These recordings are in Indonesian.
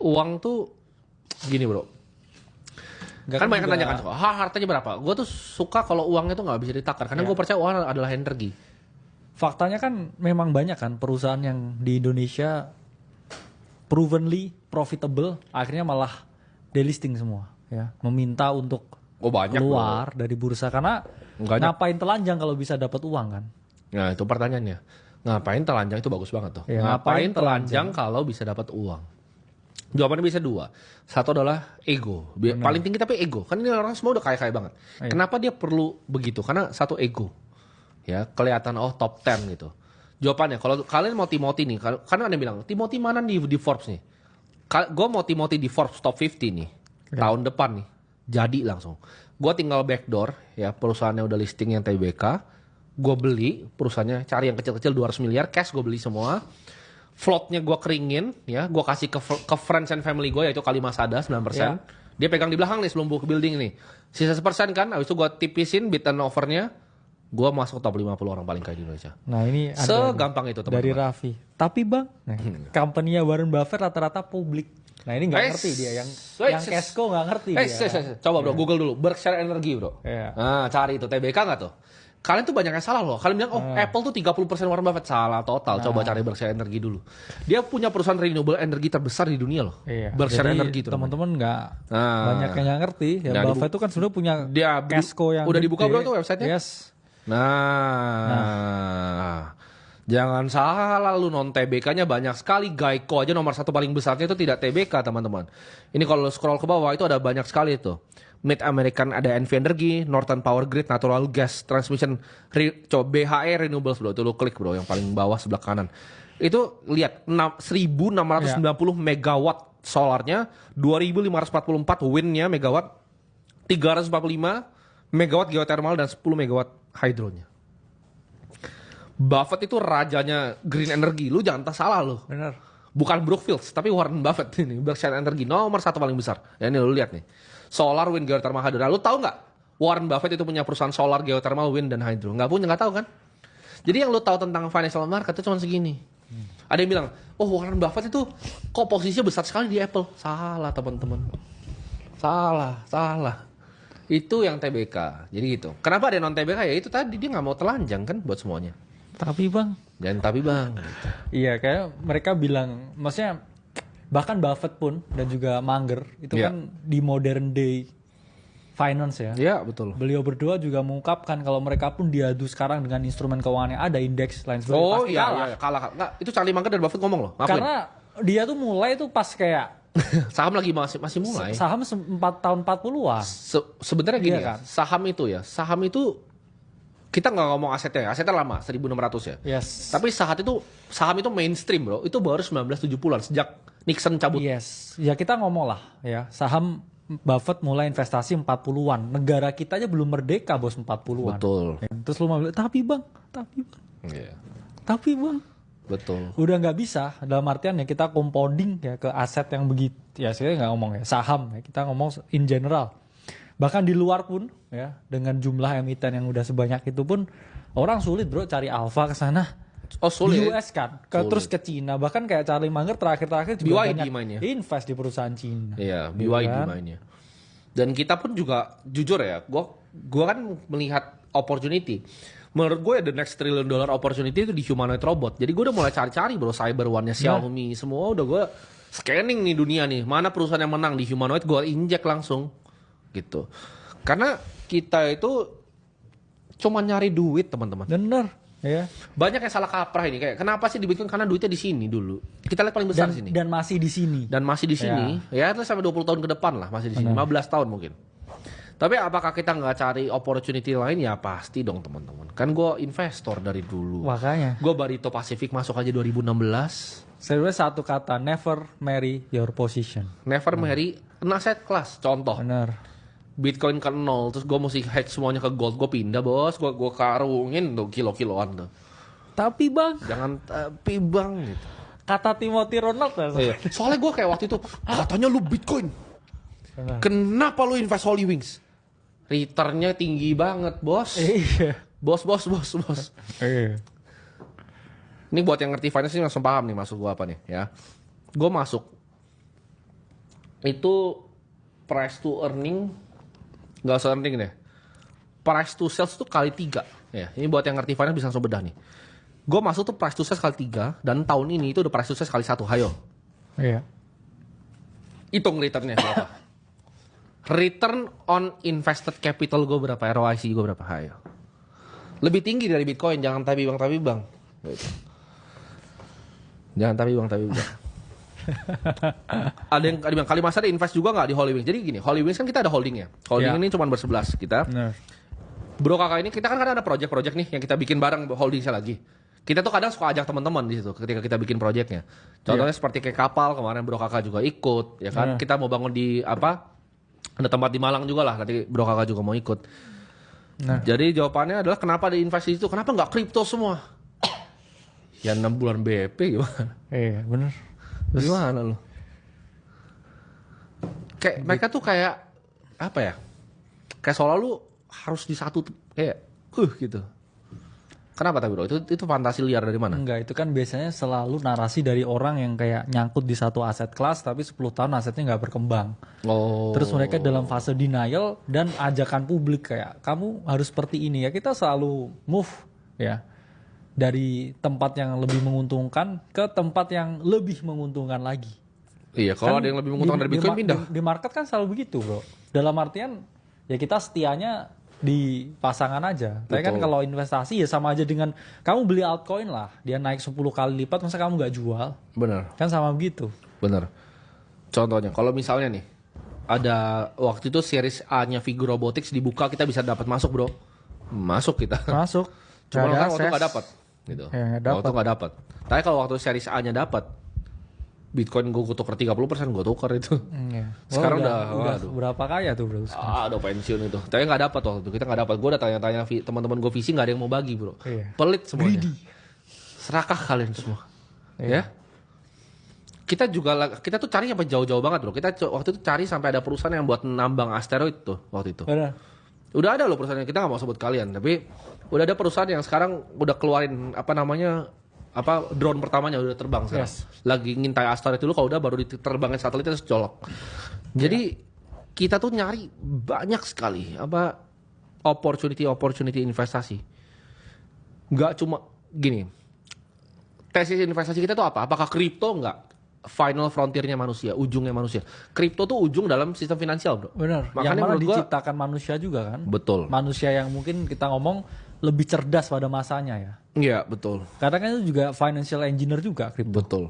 Uang tuh gini bro. Enggak Kan kan banyak yang juga, nanya kan, hartanya berapa? Gue tuh suka kalau uangnya tuh nggak bisa ditakar. Karena Ya. gue percaya uang adalah energi. faktanya kan memang banyak kan perusahaan yang di Indonesia provenly profitable akhirnya malah delisting semua ya, meminta untuk Oh banyak keluar dari bursa karena Banyak. ngapain telanjang kalau bisa dapat uang kan. Nah itu pertanyaannya. Ngapain telanjang itu bagus banget tuh. Ya, ngapain ngapain telanjang telanjang? kalau bisa dapat uang? Jawabannya bisa dua. Satu adalah ego. Paling tinggi tapi ego. Kan ini orang semua udah kaya-kaya banget. Iya. Kenapa dia perlu begitu? Karena satu ego. Ya, kelihatan top 10 gitu. Jawabannya kalau kalian mau Timothy nih, karena ada yang bilang, Timothy mana di Forbes nih? Gue mau Timothy di Forbes top 50 nih. Tahun depan nih. Jadi langsung. Gue tinggal backdoor ya, perusahaannya udah listing yang TBK. Gue beli perusahaannya, cari yang kecil-kecil 200 miliar cash, gue beli semua. Floatnya gue keringin ya, gue kasih ke friends and family gue, yaitu Kalimasada 9%. Ya. Dia pegang di belakang nih sebelum buka building nih. Sisa 1% kan, habis itu gue tipisin bid and offernya, gue masuk top 50 orang paling kaya di Indonesia. Nah ini ada Segampang itu dari teman-teman. Raffi. Tapi bang, company-nya Warren Buffett rata-rata publik. Nah ini nggak ngerti dia yang Casco nggak ngerti dia. Coba bro, Google dulu, Berkshire Energy bro. Iya. Nah, cari itu, TBK nggak tuh? Kalian tuh banyak yang salah loh. Kalian bilang, Apple tuh 30% Warren Buffett. Salah total. Coba cari Berkshire Energy dulu. Dia punya perusahaan renewable energy terbesar di dunia loh. Iya. Berkshire Jadi Energy itu namanya. teman-teman nggak Nah. banyak yang nggak ngerti. Ya Nah, Buffett itu kan sebenarnya punya Dia Casco yang udah dibuka gede. bro tuh websitenya? Yes. Nah. Jangan salah lu, non TBK-nya banyak sekali. Geico aja nomor 1 paling besarnya itu tidak TBK teman-teman. Ini kalau lu scroll ke bawah itu ada banyak sekali tuh. Mid American ada NV Energy, Northern Power Grid, Natural Gas Transmission, coba BHE Renewables bro. Itu lu klik bro, yang paling bawah sebelah kanan. Itu lihat 1690 megawatt solarnya, 2544 windnya megawatt, 345 megawatt geothermal dan 10 megawatt hydronya. Buffett itu rajanya green energy. Lu jangan salah lu. Benar. Bukan Brookfield, tapi Warren Buffett ini. Berkshire Energy nomor 1 paling besar. Ya ini lu lihat nih. Solar, wind, geothermal, hydro. Nah, lu tahu nggak? Warren Buffett itu punya perusahaan solar, geothermal, wind, dan hydro. Nggak punya, nggak tahu kan? Jadi yang lu tahu tentang financial market itu cuma segini. Ada yang bilang, oh Warren Buffett itu kok posisinya besar sekali di Apple. Salah teman-teman. Salah. Itu yang TBK. Jadi gitu. Kenapa ada non TBK? Ya itu tadi, dia nggak mau telanjang kan buat semuanya. Tapi bang, Dan tapi bang, gitu. iya kayak mereka bilang, maksudnya bahkan Buffett pun dan juga Munger itu Iya. kan di modern day finance ya. Iya betul. Beliau berdua juga mengungkapkan kalau mereka pun diadu sekarang dengan instrumen keuangan yang ada, indeks lain sebagainya, Oh pasti iya, kalah. iya, kalah. Nggak, itu Charlie Munger dan Buffett ngomong loh. Ngakuin. Karena dia tuh mulai tuh pas kayak Saham lagi masih mulai. saham 4 tahun 40-an. Sebenarnya gini Iya kan? saham itu kita nggak ngomong asetnya lama 1.600 ya. Yes. Tapi saham itu mainstream bro. Itu baru 1970-an sejak Nixon cabut. Yes. Ya kita ngomong lah ya, saham Buffett mulai investasi 40-an. Negara kita aja belum merdeka bos 40-an. Betul. Ya, terus lu mau bilang, tapi bang. Iya. Tapi bang. Betul. Udah nggak bisa dalam artian ya kita compounding ya ke aset yang begitu. Ya saya nggak ngomong ya saham ya, kita ngomong in general. Bahkan di luar pun ya dengan jumlah emiten yang udah sebanyak itu pun orang sulit bro cari alfa ke sana. Oh sulit. Di US kan, Sulit. terus ke Cina, bahkan kayak Charlie Munger terakhir juga BYD banyak mainnya. invest di perusahaan Cina. Iya, Gitu BYD kan. mainnya. Dan kita pun juga jujur ya, gua kan melihat opportunity. Menurut gue the next $1 trillion opportunity itu di humanoid robot. Jadi gue udah mulai cari-cari bro, Cyber One-nya Xiaomi, semua udah gue scanning nih dunia nih. Mana perusahaan yang menang di humanoid, gue injek langsung gitu. Karena kita itu cuma nyari duit teman-teman. Bener ya. Banyak yang salah kaprah ini, kayak kenapa sih di Bitcoin? Karena duitnya di sini dulu. Kita lihat paling besar di sini. Dan masih di sini. Dan masih di sini, ya itu sampai 20 tahun ke depan lah masih di sini, 15 tahun mungkin. Tapi apakah kita nggak cari opportunity lain? Ya pasti dong teman-teman. Kan gue investor dari dulu. Makanya. Gue Barito Pacific masuk aja 2016. Sebenarnya satu kata, never marry your position. Never marry an asset class. Contoh, Bener. Bitcoin ke 0, terus gue mesti hedge semuanya ke gold. Gue pindah bos, gue karungin tuh kilo-kiloan tuh. Tapi bang, Jangan tapi bang gitu. kata Timothy Ronald ya. Iya. Soalnya gue kayak waktu itu, katanya lu Bitcoin. Bener. Kenapa lu invest Holy Wings? Returnnya tinggi banget bos. Iya. Bos. Iya. Ini buat yang ngerti finance ini langsung paham nih masuk gua apa nih ya. Gua masuk itu price to earning, nggak usah earning deh. Price to sales itu kali 3. Ya, ini buat yang ngerti finance bisa langsung bedah nih. Gue masuk tuh price to sales kali 3 dan tahun ini itu udah price to sales kali 1. Hayo. Iya. Hitung returnnya berapa? Return on invested capital gue berapa? ROIC gue berapa? Hayo. Lebih tinggi dari Bitcoin, jangan tapi bang. Gitu. Jangan tapi bang. Ada yang bilang kali masa ada invest juga nggak di Holy Wings. Jadi gini, Holy Wings kan kita ada holdingnya. Holding ini cuma bersebelas kita. Benar. Bro kakak ini kita kan kadang ada project-project nih yang kita bikin bareng holdingnya lagi. Kita tuh kadang suka ajak teman-teman di situ ketika kita bikin projectnya. Contohnya seperti kayak kapal kemarin bro kakak juga ikut, ya kan? Kita mau bangun di apa? Ada tempat di Malang juga lah. Nanti bro kakak juga mau ikut. Nah. Jadi jawabannya adalah kenapa ada investasi itu? Kenapa nggak kripto semua? Ya 6 bulan BP gimana? Iya bener. Terus gimana lo? Kayak mereka tuh kayak apa ya? Kayak seolah lu harus di satu kayak gitu. Kenapa tapi bro? Itu fantasi liar dari mana? Enggak, itu kan biasanya selalu narasi dari orang yang kayak nyangkut di satu aset kelas tapi 10 tahun asetnya nggak berkembang. Oh. Terus mereka dalam fase denial dan ajakan publik kayak kamu harus seperti ini ya. Kita selalu move ya dari tempat yang lebih menguntungkan ke tempat yang lebih menguntungkan lagi. Iya, kalau Kan ada yang lebih menguntungkan dari Bitcoin pindah. Di market kan selalu begitu, bro. Dalam artian ya kita setianya di pasangan aja. Tapi kan kalau investasi ya sama aja dengan kamu beli altcoin lah, dia naik 10 kali lipat, masa kamu nggak jual? Bener. Kan sama begitu. Bener. Contohnya, kalau misalnya nih, ada waktu itu series A-nya Figure Robotics dibuka, kita bisa dapat masuk bro. Masuk kita. Masuk. Cuma kan waktu nggak dapat. Gitu. Ya, nggak dapat. Waktu nggak dapat. Tapi kalau waktu series A-nya dapat, Bitcoin gue tukar 30%, gue tukar itu. Iya. Sekarang udah waduh. berapa kaya tuh bro? Udah pensiun itu. Tapi nggak dapat waktu itu. Kita nggak dapat. Gue udah tanya-tanya teman-teman gue visi nggak ada yang mau bagi bro. Iya. Pelit semuanya. Serakah kalian semua. Iya. Ya. Kita tuh cari sampai jauh-jauh banget bro. Kita waktu itu cari sampai ada perusahaan yang buat nambang asteroid tuh waktu itu. Benar. Udah ada loh perusahaan, kita nggak mau sebut kalian, tapi udah ada perusahaan yang sekarang udah keluarin drone pertamanya udah terbang sekarang. Yes. Lagi ngintai asteroid dulu, kalau udah baru diterbangin satelitnya terus colok. Jadi kita tuh nyari banyak sekali opportunity investasi. Nggak cuma gini. Tesis investasi kita tuh apa? Apakah kripto nggak? Final frontiernya manusia, ujungnya manusia. Kripto tuh ujung dalam sistem finansial, bro. Benar. Makanya Yang mana menurut gua, diciptakan manusia juga kan? betul. Manusia yang mungkin kita ngomong lebih cerdas pada masanya ya. Iya, betul. Karena kan itu juga financial engineer juga kripto. Betul.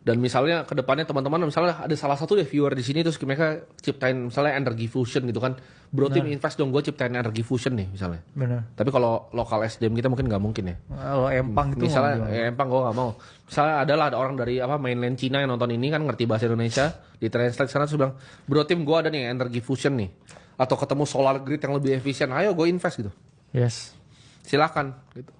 Dan misalnya ke depannya teman-teman misalnya ada salah satu deh viewer di sini terus mereka ciptain misalnya energy fusion gitu kan. Bro tim invest dong, gue ciptain energy fusion nih misalnya. Benar. Tapi kalau lokal SDM kita mungkin nggak mungkin ya. Kalau Empang itu Misalnya Empang gue nggak mau. Misalnya ada orang dari mainland Cina yang nonton ini kan ngerti bahasa Indonesia, di translate sana terus bilang, bro tim gue ada nih energy fusion nih. Atau ketemu solar grid yang lebih efisien, ayo gue invest gitu. Yes. Silakan gitu.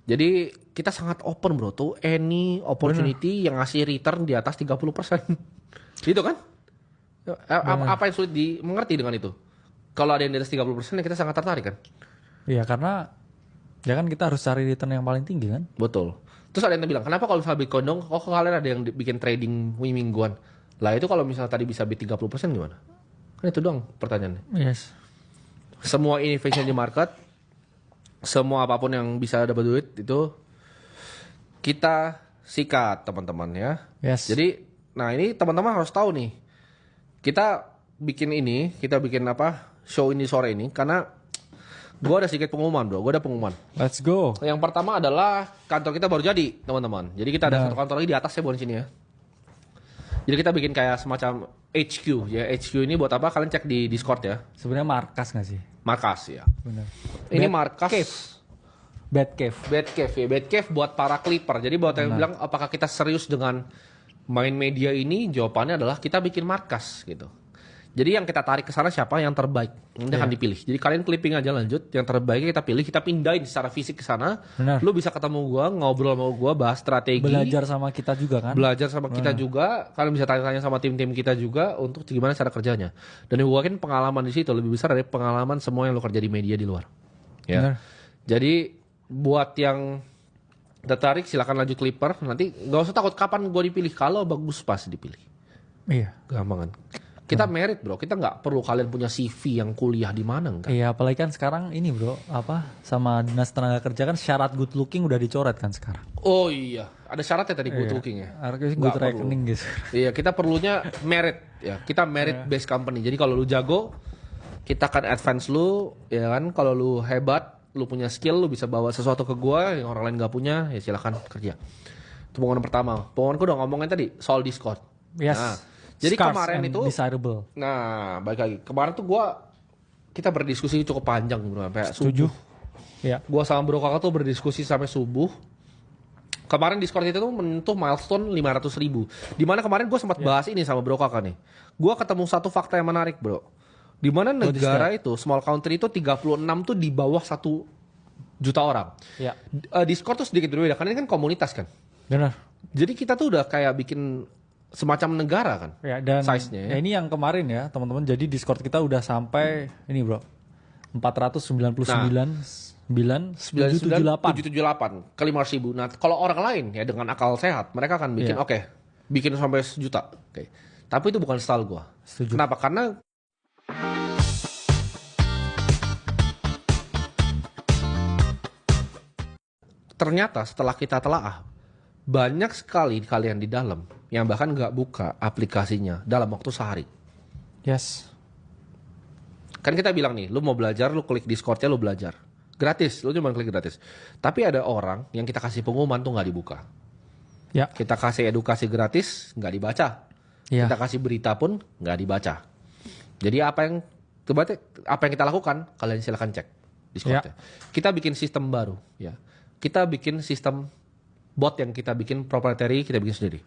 Jadi kita sangat open bro tuh any opportunity yang ngasih return di atas 30%. Gitu kan? Apa yang sulit dimengerti dengan itu? Kalau ada yang di atas 30% ya kita sangat tertarik kan? Iya karena ya kan kita harus cari return yang paling tinggi kan? Betul. Terus ada yang bilang, kenapa kalau misalnya Bitcoin dong, kok kalian ada yang bikin trading mingguan? Lah itu kalau misalnya tadi bisa beat 30% gimana? Kan itu dong pertanyaannya. Yes. Semua innovation di market, semua apapun yang bisa dapat duit itu kita sikat teman-teman ya. Yes. Jadi, nah ini teman-teman harus tahu nih. Kita bikin show ini sore ini karena gue ada sedikit pengumuman bro. Gue ada pengumuman. Let's go. Yang pertama adalah kantor kita baru jadi teman-teman. Jadi kita ada satu kantor lagi di atas ya bukan sini ya. Jadi kita bikin kayak semacam HQ ya. HQ ini buat apa? Kalian cek di Discord ya. Sebenarnya markas nggak sih? Markas ya. Benar. Ini markas. Bad cave. Bad cave ya. Bad cave buat para clipper. Jadi buat yang bilang apakah kita serius dengan main media ini? Jawabannya adalah kita bikin markas gitu. Jadi yang kita tarik ke sana siapa yang terbaik yang akan dipilih. Jadi kalian clipping aja lanjut, yang terbaik kita pilih, kita pindahin secara fisik ke sana. Benar. Lu bisa ketemu gua, ngobrol sama gua, bahas strategi. Belajar sama kita juga kan? Belajar sama kita juga. Kalian bisa tanya-tanya sama tim-tim kita juga untuk gimana cara kerjanya. Dan gua yakin pengalaman di situ lebih besar dari pengalaman semua yang lu kerja di media di luar. Ya. Benar. Jadi buat yang tertarik silakan lanjut clipper. Nanti nggak usah takut kapan gua dipilih, kalau bagus pas dipilih. Iya. Gampang kan? Kita merit bro, kita nggak perlu kalian punya CV yang kuliah di mana enggak. Iya, apalagi kan sekarang ini bro, sama dinas tenaga kerja kan syarat good looking udah dicoret kan sekarang. Oh iya, ada syaratnya tadi good looking ya. Harusnya Nggak good perlu. reckoning gitu. Iya, kita perlunya merit ya. Kita merit based company. Jadi kalau lu jago, kita akan advance lu, ya kan? Kalau lu hebat, lu punya skill, lu bisa bawa sesuatu ke gua yang orang lain nggak punya, ya silakan kerja. Itu pengumuman pertama. Pengumuman gua udah ngomongin tadi soal Discord. Yes. Nah, jadi Scarce kemarin and itu, desirable. nah balik lagi. Kemarin tuh kita berdiskusi cukup panjang bro, sampai Setuju. subuh. Ya. Gua sama Bro Kakak tuh berdiskusi sampai subuh. Kemarin Discord itu tuh menyentuh milestone 500.000. Dimana kemarin gue sempat bahas ini sama Bro Kakak nih. Gue ketemu satu fakta yang menarik bro. Dimana negara itu, small country itu 36 tuh di bawah 1 juta orang. Ya. Discord tuh sedikit berbeda, karena ini kan komunitas kan. Benar. Jadi kita tuh udah kayak bikin semacam negara kan. Ya, dan Size-nya ya. ini yang kemarin ya, teman-teman. Jadi Discord kita udah sampai ini, Bro. 499,778. 778 ke 500.000. Nah, kalau orang lain ya dengan akal sehat, mereka akan bikin bikin sampai 1 juta. Oke. Tapi itu bukan style gua. Setuju. Kenapa? Karena ternyata setelah kita telaah, banyak sekali kalian di dalam yang bahkan nggak buka aplikasinya dalam waktu sehari. Yes. Kan kita bilang nih, lu mau belajar, lu klik Discord-nya, lu belajar. Gratis, lu cuma klik gratis. Tapi ada orang yang kita kasih pengumuman tuh nggak dibuka. Ya. Kita kasih edukasi gratis, nggak dibaca. Ya. Kita kasih berita pun nggak dibaca. Jadi apa yang kita lakukan, kalian silakan cek Discord-nya. Kita bikin sistem baru, ya. Kita bikin sistem bot yang kita bikin proprietary, kita bikin sendiri.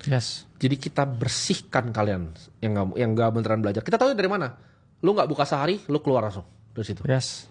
Yes. Jadi kita bersihkan kalian yang nggak beneran belajar. Kita tahu dari mana. Lu nggak buka sehari, lu keluar langsung dari situ. Yes.